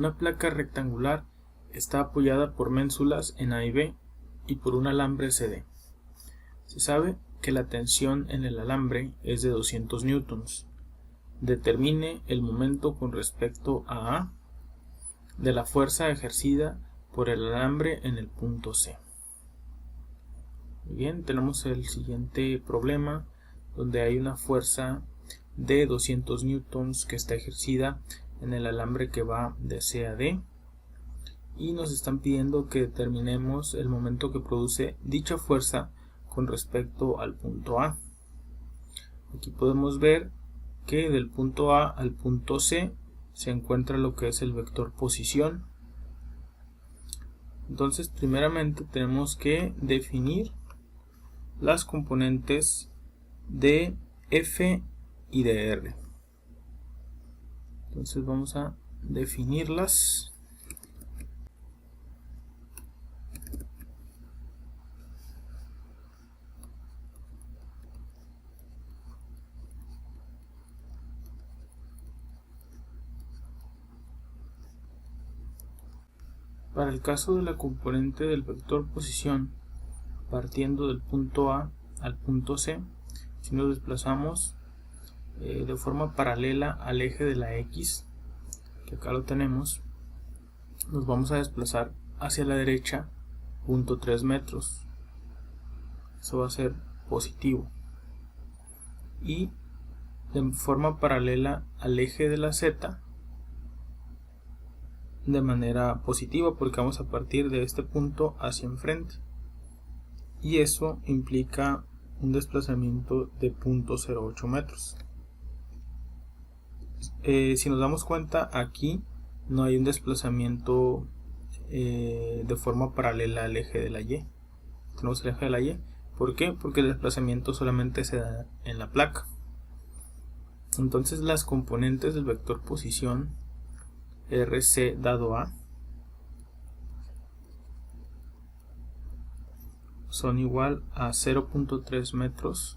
Una placa rectangular está apoyada por ménsulas en A y B y por un alambre CD. Se sabe que la tensión en el alambre es de 200 newtons. Determine el momento con respecto a A de la fuerza ejercida por el alambre en el punto C. Muy bien, tenemos el siguiente problema donde hay una fuerza de 200 newtons que está ejercida en el alambre que va de C a D y nos están pidiendo que determinemos el momento que produce dicha fuerza con respecto al punto A. Aquí podemos ver que del punto A al punto C se encuentra lo que es el vector posición. Entonces primeramente tenemos que definir las componentes de F y de R. Entonces vamos a definirlas. Para el caso de la componente del vector posición, partiendo del punto A al punto C, si nos desplazamos de forma paralela al eje de la X, que acá lo tenemos, nos vamos a desplazar hacia la derecha 0.3 metros. Eso va a ser positivo. Y de forma paralela al eje de la Z, de manera positiva, porque vamos a partir de este punto hacia enfrente, y eso implica un desplazamiento de 0.08 metros. Si nos damos cuenta, aquí no hay un desplazamiento de forma paralela al eje de la Y. Tenemos el eje de la Y. ¿Por qué? Porque el desplazamiento solamente se da en la placa. Entonces las componentes del vector posición RC dado A son igual a 0.3 metros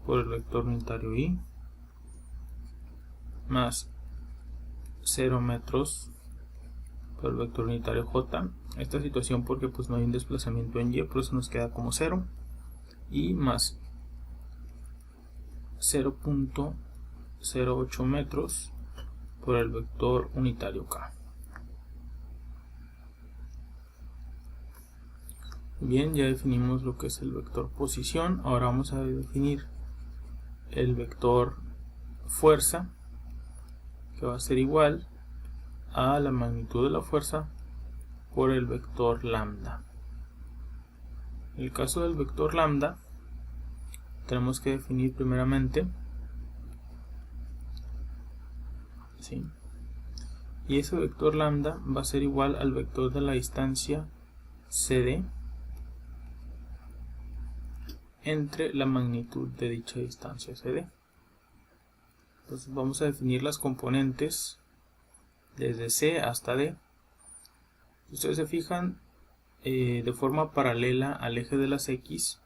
por el vector unitario I más 0 metros por el vector unitario J. Esta situación porque pues no hay un desplazamiento en Y, por eso nos queda como 0, y más 0.08 metros por el vector unitario K. Bien, ya definimos lo que es el vector posición. Ahora vamos a definir el vector fuerza, que va a ser igual a la magnitud de la fuerza por el vector lambda. En el caso del vector lambda, tenemos que definir primeramente, ¿sí? Y ese vector lambda va a ser igual al vector de la distancia CD entre la magnitud de dicha distancia CD. Entonces vamos a definir las componentes desde C hasta D. Si ustedes se fijan, de forma paralela al eje de las X,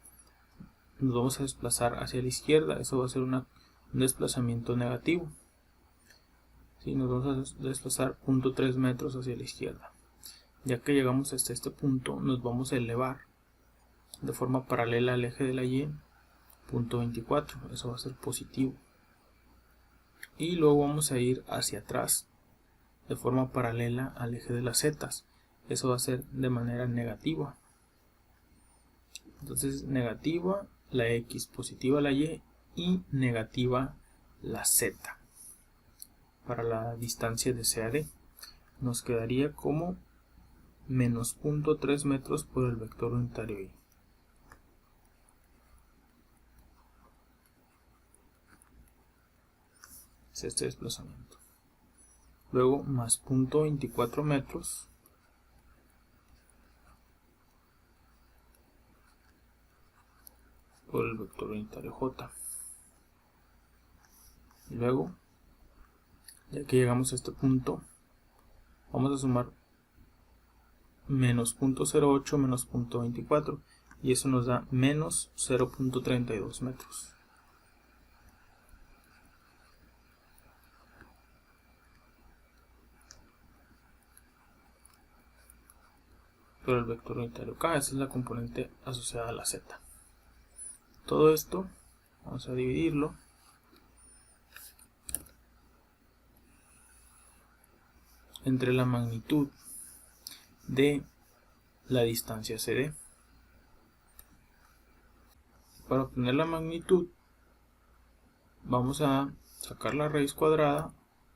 nos vamos a desplazar hacia la izquierda. Eso va a ser un desplazamiento negativo. ¿Sí? Nos vamos a desplazar 0.3 metros hacia la izquierda. Ya que llegamos hasta este punto, nos vamos a elevar de forma paralela al eje de la Y 0.24. Eso va a ser positivo. Y luego vamos a ir hacia atrás de forma paralela al eje de las Z. Eso va a ser de manera negativa. Entonces negativa la X, positiva la Y y negativa la Z. Para la distancia de C a D nos quedaría como menos 0.3 metros por el vector unitario Y. Es este desplazamiento. Luego más 0.24 metros por el vector unitario J. Y luego, ya que llegamos a este punto, vamos a sumar menos 0.08 menos 0.24 y eso nos da menos 0.32 metros. por el vector unitario k. Esa es la componente asociada a la z. Todo esto vamos a dividirlo entre la magnitud de la distancia CD. Para obtener la magnitud vamos a sacar la raíz cuadrada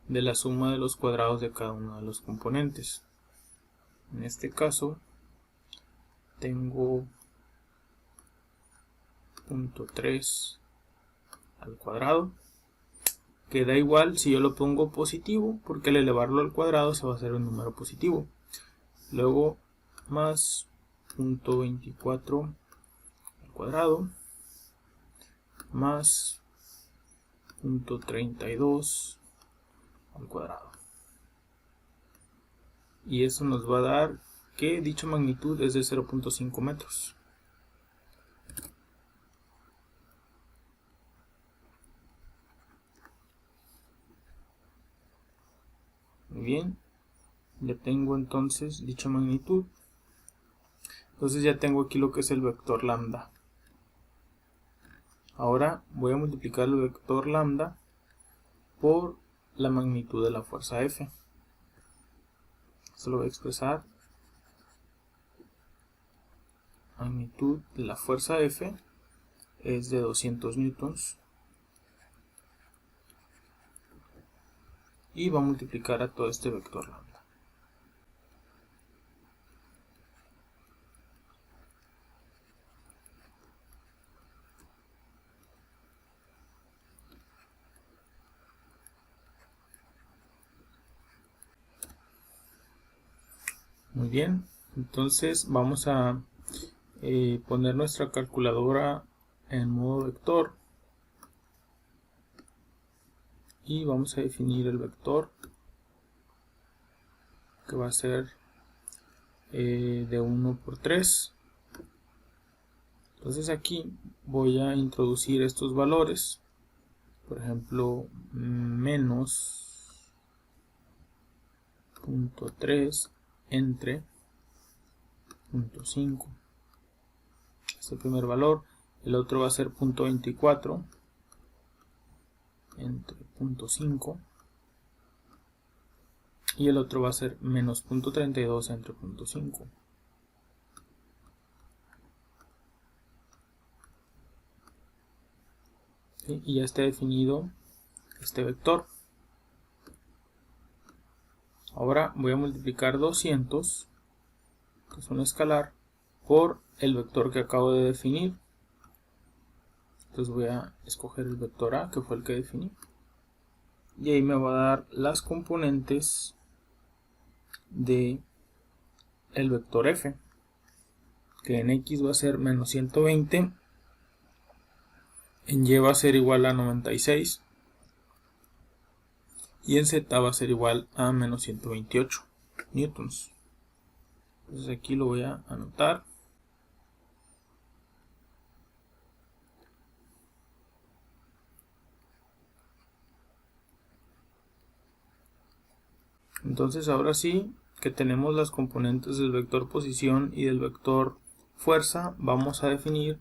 de la suma de los cuadrados de cada uno de los componentes. En este caso tengo 0.3 al cuadrado, que da igual si yo lo pongo positivo, porque al elevarlo al cuadrado se va a hacer un número positivo. Luego más 0.24 al cuadrado más 0.32 al cuadrado. Y eso nos va a dar que dicha magnitud es de 0.5 metros. Muy bien, ya tengo entonces dicha magnitud. Entonces ya tengo aquí lo que es el vector lambda. Ahora voy a multiplicar el vector lambda por la magnitud de la fuerza F. Esto lo voy a expresar. Magnitud de la fuerza F es de 200 newtons. Y va a multiplicar a todo este vector lambda. Muy bien, entonces vamos a poner nuestra calculadora en modo vector y vamos a definir el vector, que va a ser de 1 por 3. Entonces aquí voy a introducir estos valores, por ejemplo menos 0.3 entre 0.5. Este es el primer valor. El otro va a ser 0.24 entre 0.5. Y el otro va a ser menos 0.32 entre 0.5. ¿Sí? Y ya está definido este vector. Ahora voy a multiplicar 200, que es un escalar, por el vector que acabo de definir. Entonces voy a escoger el vector A, que fue el que definí. Y ahí me va a dar las componentes de el vector F, que en X va a ser menos 120, en Y va a ser igual a 96 y en Z va a ser igual a menos 128 newtons. Entonces aquí lo voy a anotar. Entonces ahora sí que tenemos las componentes del vector posición y del vector fuerza, vamos a definir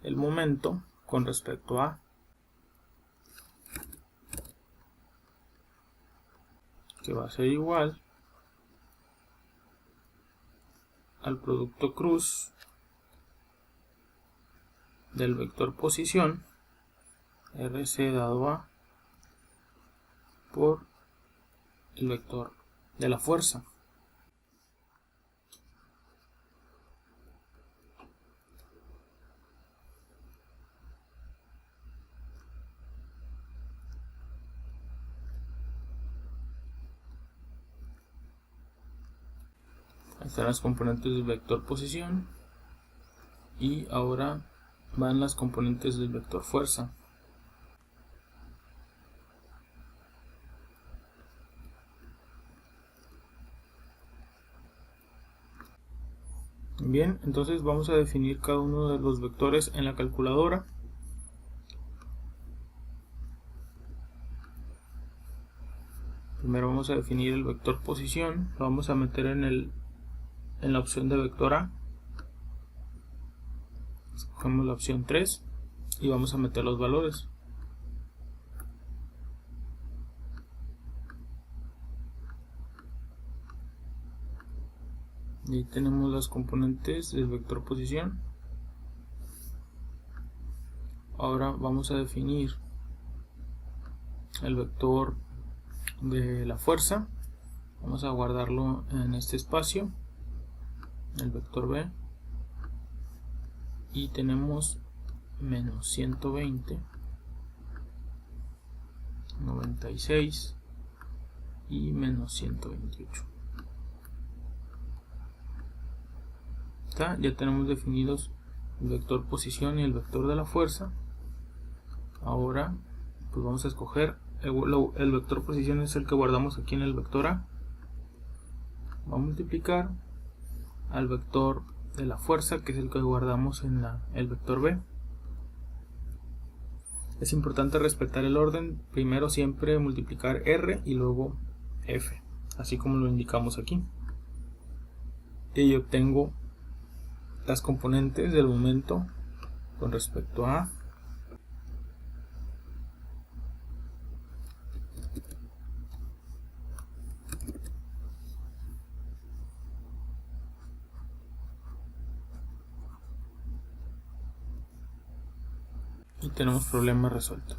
el momento con respecto a, que va a ser igual al producto cruz del vector posición, RC dado a, por el vector de la fuerza. Ahí están las componentes del vector posición y ahora van las componentes del vector fuerza. Bien, entonces vamos a definir cada uno de los vectores en la calculadora. Primero vamos a definir el vector posición, lo vamos a meter en en la opción de vector A, escogemos la opción 3 y vamos a meter los valores. Y ahí tenemos las componentes del vector posición. Ahora vamos a definir el vector de la fuerza. Vamos a guardarlo en este espacio, el vector B, y tenemos menos 120, 96 y menos 128. Ya tenemos definidos el vector posición y el vector de la fuerza. Ahora pues vamos a escoger el vector posición, es el que guardamos aquí en el vector A. Va a multiplicar al vector de la fuerza, que es el que guardamos en el vector B. Es importante respetar el orden, primero siempre multiplicar R y luego F, así como lo indicamos aquí. Y obtengo las componentes del momento con respecto a y tenemos problema resuelto.